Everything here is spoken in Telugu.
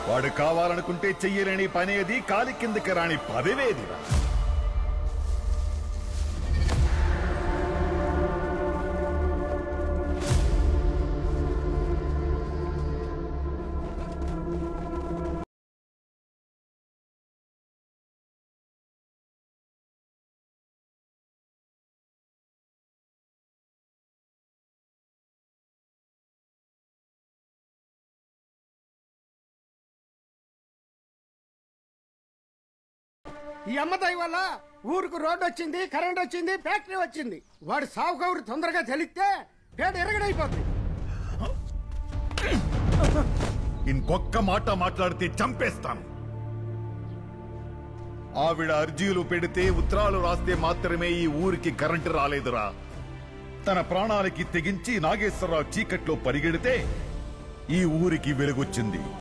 వాడు కావాలనుకుంటే చెయ్యలేని పనేది, కాలి కిందకి రాని పదవేదిరా. ఈ అమ్మదయ్య వల్ల ఊరుకు రోడ్డు వచ్చింది, కరెంట్ వచ్చింది, ఫ్యాక్టరీ వచ్చింది. వాడు సాగు కౌరు తొందరగా తెలిస్తే పేడ ఎరగడైపోతుంది. ఇంకొక్క మాట మాట్లాడితే చంపేస్తాను. ఆవిడ అర్జీలు పెడితే, ఉత్తరాలు రాస్తే మాత్రమే ఈ ఊరికి కరెంటు రాలేదురా. తన ప్రాణాలకి తెగించి నాగేశ్వరరావు చీకట్లో పరిగెడితే ఈ ఊరికి వెలుగొచ్చింది.